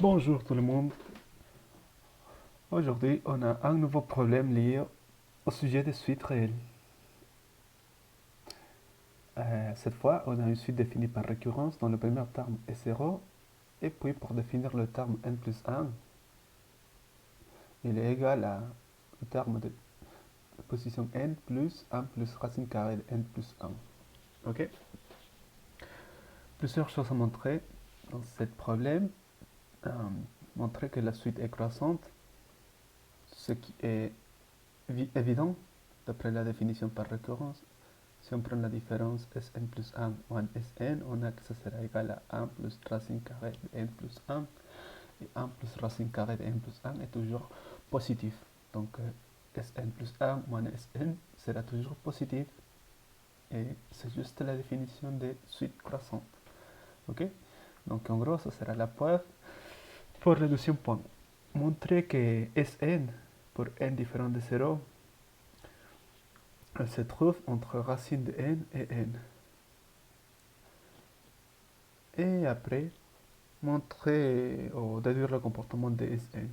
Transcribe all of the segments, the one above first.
Bonjour tout le monde. Aujourd'hui, on a un nouveau problème lié au sujet des suites réelles. Cette fois, on a une suite définie par récurrence dont le premier terme est 0 et puis pour définir le terme n plus 1, il est égal à le terme de position n plus 1 plus racine carrée de n plus 1. Ok. Plusieurs choses à montrer dans ce problème. Euh, Montrer que la suite est croissante, ce qui est évident d'après la définition par récurrence. Si on prend la différence Sn plus 1 ou Sn, on a que ça sera égal à 1 plus racine carrée de n plus 1. Et 1 plus racine carrée de n plus 1 est toujours positif. Donc Sn plus 1 moins Sn sera toujours positif. Et c'est juste la définition des suites croissantes. Ok. Donc en gros, ça sera la preuve pour le deuxième point. Montrer que Sn pour n différent de 0, elle se trouve entre racine de n et n. Et après, montrer ou déduire le comportement de Sn.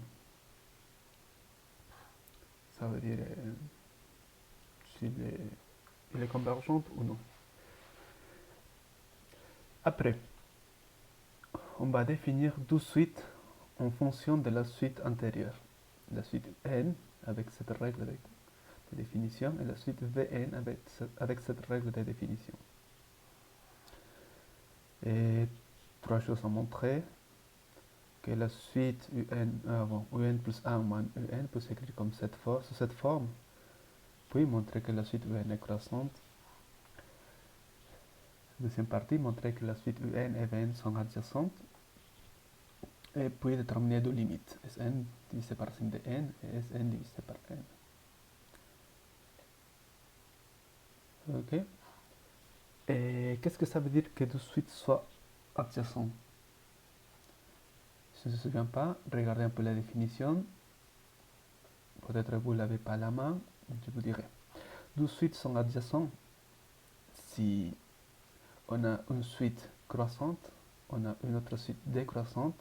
Ça veut dire s'il est convergent ou non. Après, on va définir deux suites en fonction de la suite antérieure. La suite n avec cette règle de définition et la suite Vn avec cette règle de définition. Et trois choses à montrer que la suite un plus 1 moins un peut s'écrire comme sous cette forme. Puis montrer que la suite un est croissante. Deuxième partie, montrer que la suite un et Vn sont adjacentes. Et puis déterminer deux limites, Sn divisé par racine de n et Sn divisé par n. Ok. Et qu'est-ce que ça veut dire que deux suites soient adjacentes? Si on ne se souvient pas, regardez un peu la définition. Peut-être vous ne l'avez pas à la main, je vous dirai. Deux suites sont adjacentes si on a une suite croissante, on a une autre suite décroissante,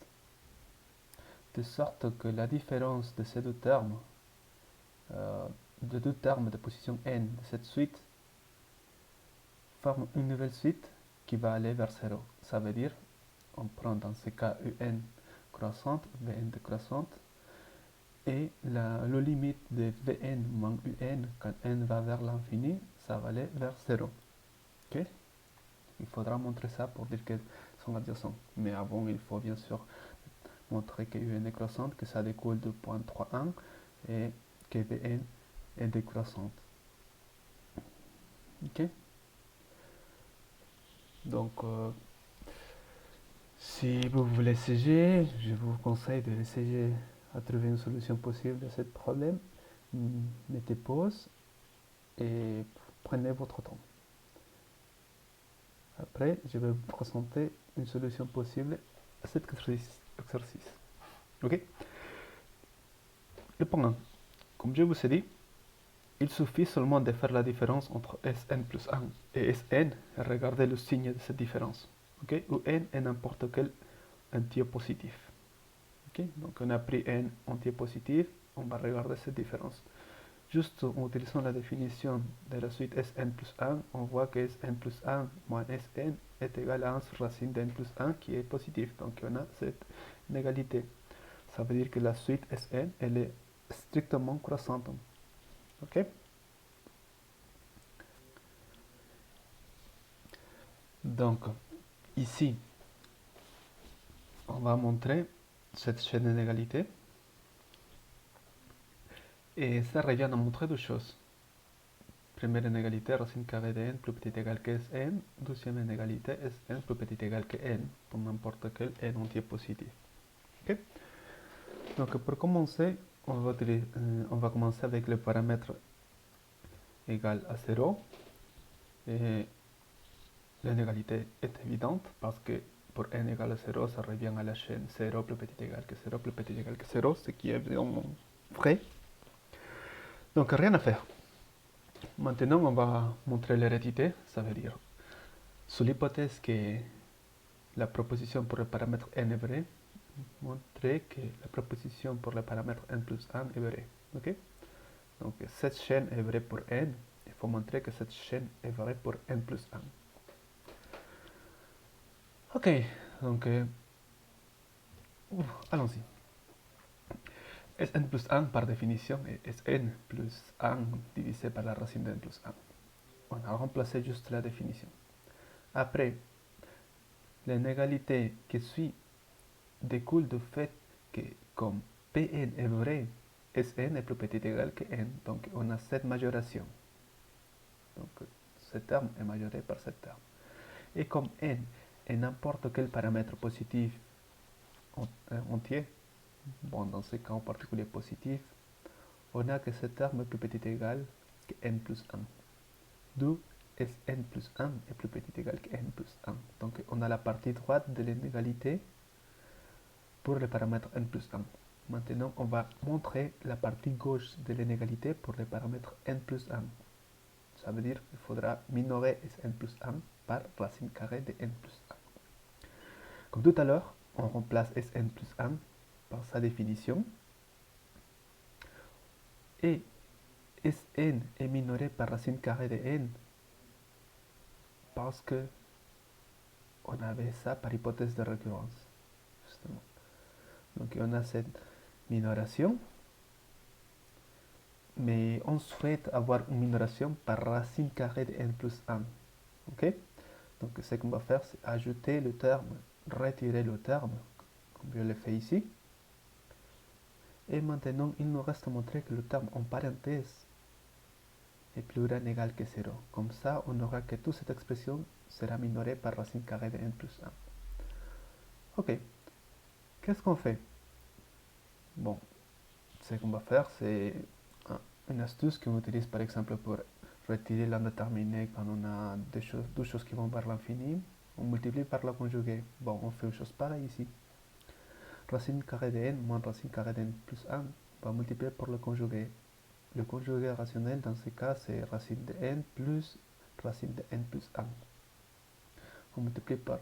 de sorte que la différence de ces deux termes, de position n de cette suite, forme une nouvelle suite qui va aller vers 0. Ça veut dire, on prend dans ce cas un croissante, vn décroissante, et le limite de vn moins un quand n va vers l'infini, ça va aller vers 0. Okay. Il faudra montrer ça pour dire qu'elles sont adjacentes. Mais avant, il faut bien sûr montrer que un est croissante, que ça découle de 0.31 et que vn est décroissante. Ok. Donc, si vous voulez essayer, je vous conseille d'essayer à trouver une solution possible de ce problème. Mettez pause et prenez votre temps. Après, je vais vous présenter une solution possible à cet exercice. Ok. Le point 1. Comme je vous ai dit, il suffit seulement de faire la différence entre Sn plus 1 et Sn et regarder le signe de cette différence. Okay? Où n est n'importe quel entier positif. Okay? Donc on a pris n entier positif, on va regarder cette différence. Juste en utilisant la définition de la suite Sn plus 1, on voit que Sn plus 1 moins Sn est égal à 1 sur racine de n plus 1 qui est positif. Donc on a cette inégalité. Ça veut dire que la suite Sn, elle est strictement croissante. Ok. Donc, ici, on va montrer cette chaîne d'inégalité. Et ça revient à montrer deux choses. Première inégalité, racine carrée de n plus petit égal que Sn. Deuxième inégalité, Sn plus petit égal que n, pour n'importe quel n entier positif. Okay. Donc, pour commencer, on va commencer avec le paramètre égal à 0. Et l'inégalité est évidente parce que pour n égale à 0, ça revient à la chaîne 0 plus petit égal que 0 plus petit égal que 0, ce qui est évidemment vrai. Donc rien à faire. Maintenant, on va montrer l'hérédité, ça veut dire, sous l'hypothèse que la proposition pour le paramètre n est vraie, montrer que la proposition pour le paramètre n plus 1 est vraie. Ok. Donc cette chaîne est vraie pour n. Il faut montrer que cette chaîne est vraie pour n plus 1. Ok, donc allons-y. Sn plus 1 par définition est Sn plus 1 divisé par la racine de n plus 1. On a remplacé juste la définition. Après, l'inégalité qui suit découle du fait que comme Pn est vrai, Sn est plus petit ou égal que n. Donc on a cette majoration. Donc ce terme est majoré par ce terme. Et comme n est n'importe quel paramètre positif entier, bon, dans ce cas en particulier positif, on a que ce terme est plus petit ou égal que n plus 1. D'où Sn plus 1 est plus petit ou égal que n plus 1. Donc on a la partie droite de l'inégalité pour le paramètre n plus 1. Maintenant, on va montrer la partie gauche de l'inégalité pour le paramètre n plus 1. Ça veut dire qu'il faudra minorer Sn plus 1 par racine carrée de n plus 1. Comme tout à l'heure, on remplace Sn plus 1 par sa définition. Et Sn est minoré par racine carrée de n parce que on avait ça par hypothèse de récurrence, justement. Donc on a cette minoration, mais on souhaite avoir une minoration par racine carrée de n plus 1. Ok. Donc ce qu'on va faire, c'est ajouter le terme, retirer le terme, comme je l'ai fait ici. Et maintenant, il nous reste à montrer que le terme en parenthèse est plus grand ou égal que 0. Comme ça, on aura que toute cette expression sera minorée par racine carrée de n plus 1. Ok. Qu'est-ce qu'on fait? Bon, ce qu'on va faire, c'est une astuce qu'on utilise par exemple pour retirer l'indéterminé quand on a deux choses qui vont vers l'infini. On multiplie par la conjuguée. Bon, on fait une chose pareille ici. Racine carrée de n moins racine carrée de n plus 1 va multiplier par le conjugué. Le conjugué rationnel dans ce cas c'est racine de n plus racine de n plus 1. On multiplie par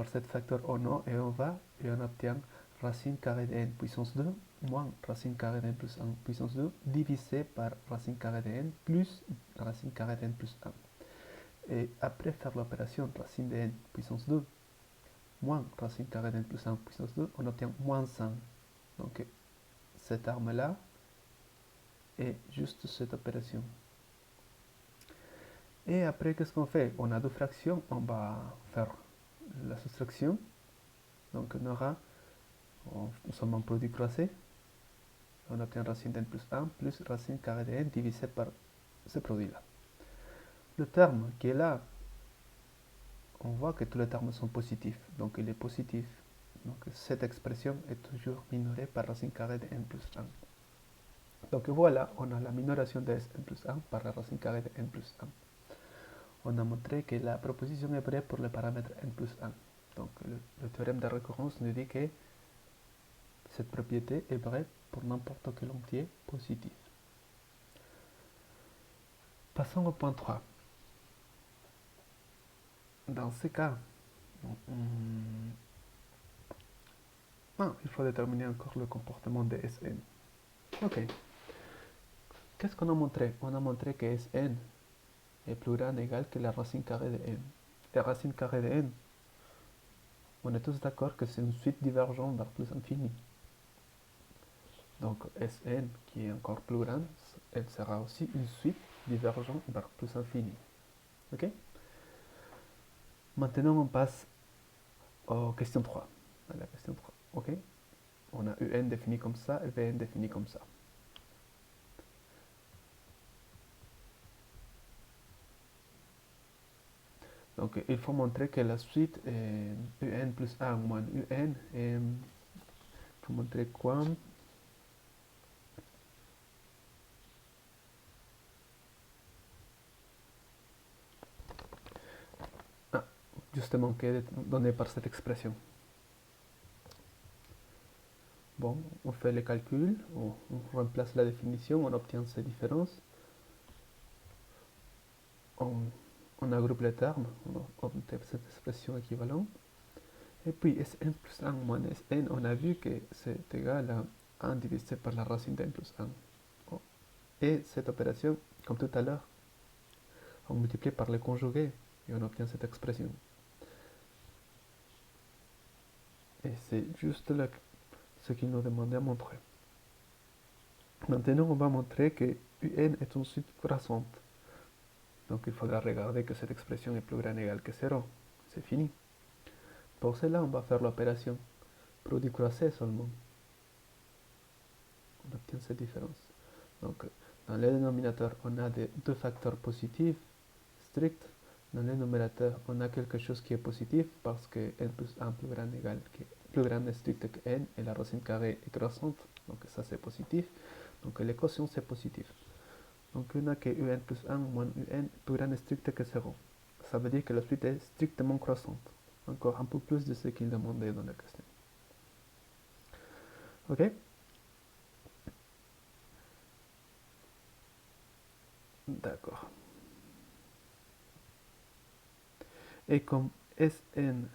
cet facteur O et on obtient racine carrée de n puissance 2 moins racine carrée de n plus 1 puissance 2 divisé par racine carrée de n plus racine carrée de n plus 1. Et après faire l'opération racine de n puissance 2 moins racine carrée de n plus 1 puissance 2, on obtient moins 1. Donc cette arme-là est juste cette opération. Et après, qu'est-ce qu'on fait? On a deux fractions, on va faire la soustraction. Donc on aura, nous sommes en produit croisé, on obtient racine de n plus 1 plus racine carrée de n divisé par ce produit-là. Le terme qui est là, on voit que tous les termes sont positifs, donc il est positif. Donc cette expression est toujours minorée par racine carrée de n plus 1. Donc voilà, on a la minoration de n plus 1 par la racine carrée de n plus 1. On a montré que la proposition est vraie pour le paramètre n plus 1. Donc le théorème de récurrence nous dit que cette propriété est vraie pour n'importe quel entier positif. Passons au point 3. Dans ce cas, il faut déterminer encore le comportement de Sn. Ok. Qu'est-ce qu'on a montré? On a montré que Sn est plus grand ou égal que la racine carrée de n. La racine carrée de n, on est tous d'accord que c'est une suite divergente vers plus infini. Donc Sn, qui est encore plus grande, elle sera aussi une suite divergente vers plus infini. Ok? Maintenant, on passe aux questions 3. À la question 3. Ok? On a un défini comme ça et vn défini comme ça. Donc il faut montrer que la suite est un plus 1 moins un. Et il faut montrer quoi? Justement, qui est donné par cette expression. Bon, on fait les calculs, on remplace la définition, on obtient ces différences. On agroupe les termes, on obtient cette expression équivalente. Et puis Sn plus 1 moins Sn, on a vu que c'est égal à 1 divisé par la racine d'n plus 1. Et cette opération, comme tout à l'heure, on multiplie par le conjugué et on obtient cette expression. Et c'est juste là ce qu'il nous demandait à montrer. Maintenant, on va montrer que un est une suite croissante. Donc il faudra regarder que cette expression est plus grande ou égale que 0. C'est fini. Pour cela, on va faire l'opération produit croisé seulement. On obtient cette différence. Donc, dans le dénominateur, on a deux facteurs positifs stricts. Dans le numérateur, on a quelque chose qui est positif parce que n plus 1 plus grand égal que plus grand est strict que n et la racine carrée est croissante. Donc ça c'est positif. Donc l'équation c'est positif. Donc on a que un plus 1 moins un plus grand est strict que 0. Ça veut dire que la suite est strictement croissante. Encore un peu plus de ce qu'il demandait dans la question. Ok? D'accord. Et comme Sn,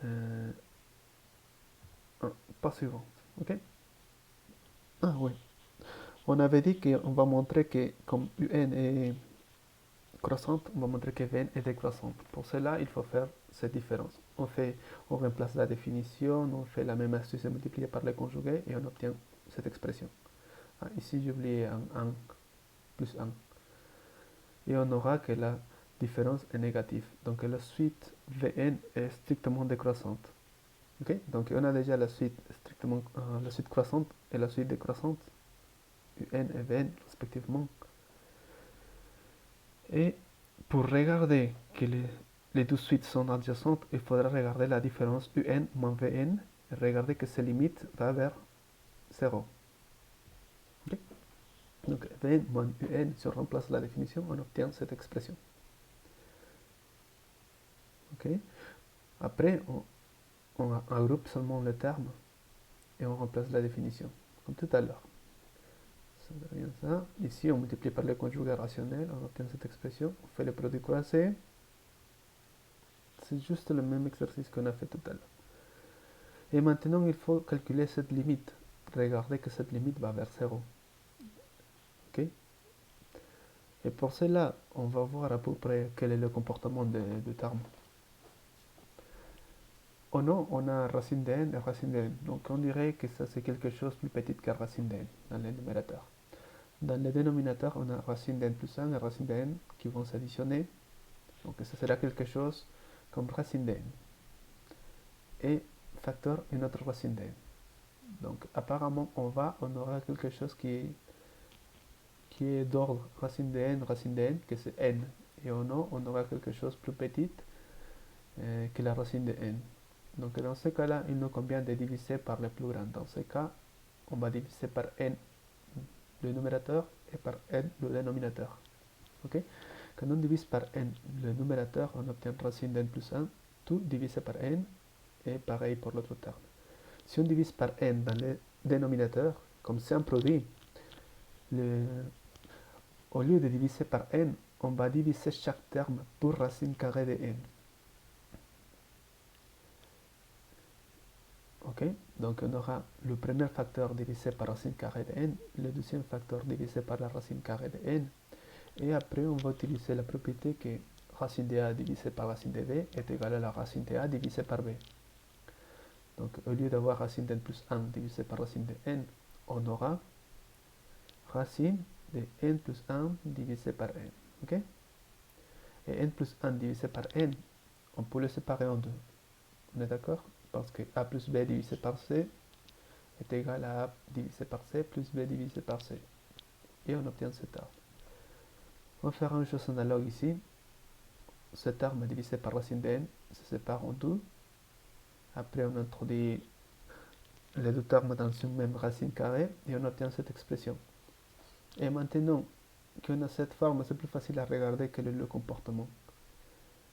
pas suivante. Ok? Ah oui. On avait dit qu'on va montrer que comme un est croissante, on va montrer que Vn est décroissante. Pour cela, il faut faire cette différence. On remplace la définition, on fait la même astuce multipliée par le conjugué et on obtient cette expression. Ah, ici, j'ai oublié un plus 1. Et on aura que la différence est négative. Donc la suite Vn est strictement décroissante. Okay? Donc on a déjà la suite strictement la suite croissante et la suite décroissante, un et Vn respectivement. Et pour regarder que les deux suites sont adjacentes, il faudra regarder la différence un moins Vn et regarder que ces limites va vers 0. Okay? Donc Vn moins un, si on remplace la définition, on obtient cette expression. Okay? Après, on regroupe seulement le terme et on remplace la définition, comme tout à l'heure. Ça devient ça. Ici, on multiplie par le conjugué rationnel, on obtient cette expression. On fait le produit croisé. C'est juste le même exercice qu'on a fait tout à l'heure. Et maintenant, il faut calculer cette limite. Regardez que cette limite va vers 0. Ok? Et pour cela, on va voir à peu près quel est le comportement du terme. Oh non, on a racine de n et racine de n. Donc on dirait que ça c'est quelque chose de plus petit que racine de n dans le numérateur. Dans le dénominateur, on a racine de n plus 1 et racine de n qui vont s'additionner. Donc ça sera quelque chose comme racine de n. Et facteur une autre racine de n. Donc apparemment on aura quelque chose qui est d'ordre racine de n, que c'est n. Et on aura quelque chose plus petit que la racine de n. Donc dans ce cas-là, il nous convient de diviser par le plus grand. Dans ce cas, on va diviser par n le numérateur et par n le dénominateur. Okay? Quand on divise par n le numérateur, on obtient racine de n plus 1, tout divisé par n, et pareil pour l'autre terme. Si on divise par n dans le dénominateur, comme c'est un produit, au lieu de diviser par n, on va diviser chaque terme pour racine carrée de n. Ok? Donc on aura le premier facteur divisé par racine carrée de n, le deuxième facteur divisé par la racine carrée de n, et après on va utiliser la propriété que racine de a divisé par racine de b est égal à la racine de a divisé par b. Donc au lieu d'avoir racine de n plus 1 divisé par racine de n, on aura racine de n plus 1 divisé par n. Ok? Et n plus 1 divisé par n, on peut le séparer en deux. On est d'accord? Parce que a plus b divisé par c est égal à a divisé par c plus b divisé par c. Et on obtient cet arbre. On va faire une chose analogue ici. Cet arbre divisé par racine de n se sépare en deux. Après on introduit les deux termes dans une même racine carrée et on obtient cette expression. Et maintenant qu'on a cette forme, c'est plus facile à regarder quel est le comportement.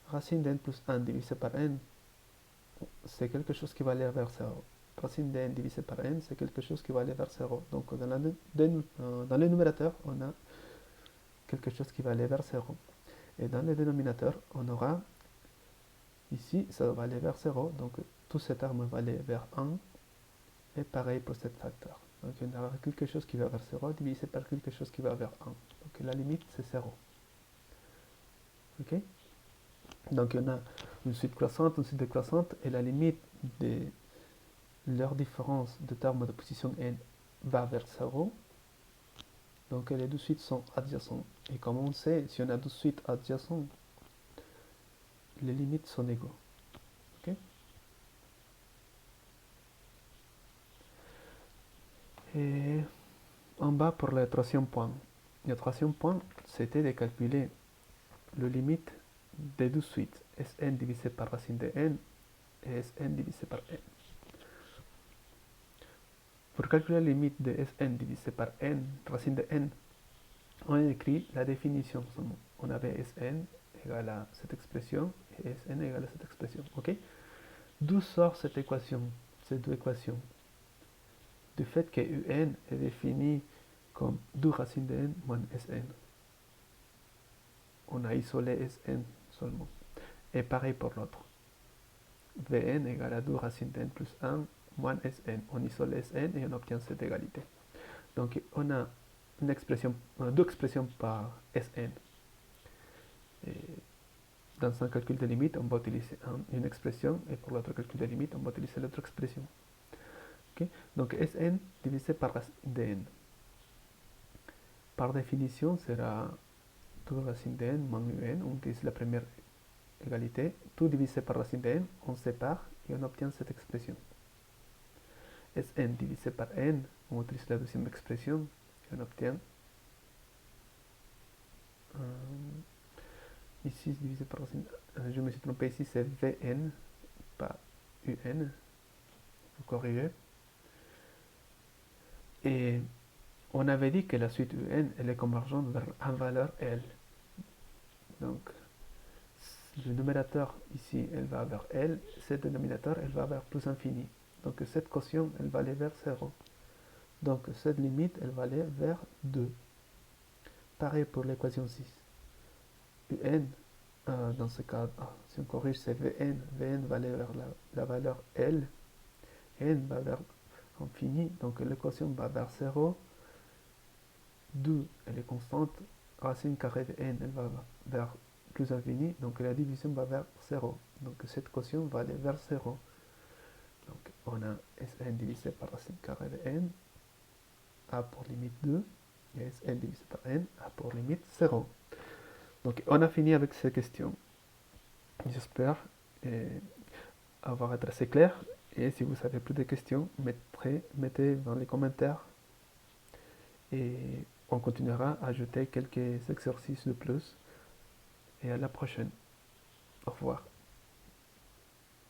Racine de n plus 1 divisé par n, c'est quelque chose qui va aller vers 0. Racine de n divisé par n, c'est quelque chose qui va aller vers 0. Donc dans le numérateur, on a quelque chose qui va aller vers 0. Et dans le dénominateur, on aura, ici, ça va aller vers 0. Donc tout cet terme va aller vers 1, et pareil pour cet facteur. Donc il y aura quelque chose qui va vers 0 divisé par quelque chose qui va vers 1. Donc la limite c'est 0. Ok? Donc il y en a une suite croissante, une suite décroissante, et la limite de leur différence de termes de position n va vers 0. Donc les deux suites sont adjacentes. Et comme on sait, si on a deux suites adjacentes, les limites sont égaux. Okay? Et en bas pour le troisième point. Le troisième point, c'était de calculer le limite des deux suites, Sn divisé par racine de n et Sn divisé par n. Pour calculer la limite de Sn divisé par n, racine de n, on a écrit la définition seulement. On avait Sn égale à cette expression et Sn égale à cette expression. Ok? D'où sort cette équation, ces deux équations? Du fait que Un est défini comme 2 racines de n moins Sn. On a isolé Sn seulement. Et pareil pour l'autre. Vn égale à 2 racines de n plus 1 moins Sn. On isole Sn et on obtient cette égalité. Donc on a une expression, deux expressions par Sn. Et dans un calcul de limite, on va utiliser une expression, et pour l'autre calcul de limite, on va utiliser l'autre expression. Okay? Donc Sn divisé par racine de n. Par définition, sera 2 racine de n moins un. On utilise la première égalité. Tout divisé par racine de n, on sépare et on obtient cette expression. Sn divisé par n, on utilise la deuxième expression et on obtient ici divisé par racine. Je me suis trompé ici, c'est Vn, pas Un. Vous corrigez. Et on avait dit que la suite Un, elle est convergente vers une valeur L. Donc, le numérateur ici, elle va vers L. Ce dénominateur, elle va vers plus infini. Donc, cette quotient, elle va aller vers 0. Donc, cette limite, elle va aller vers 2. Pareil pour l'équation 6. Un, dans ce cas, si on corrige, c'est Vn. Vn va aller vers la valeur L. N va vers infini. Donc, l'équation va vers 0. 2, elle est constante. Racine carrée de n, elle va vers plus infini. Donc, la division va vers 0. Donc, cette quotient va aller vers 0. Donc, on a Sn divisé par racine carrée de n, a pour limite 2, et Sn divisé par n, a pour limite 0. Donc, on a fini avec ces questions. J'espère avoir été assez clair. Et si vous avez plus de questions, mettez dans les commentaires. Et on continuera à ajouter quelques exercices de plus. Et à la prochaine. Au revoir.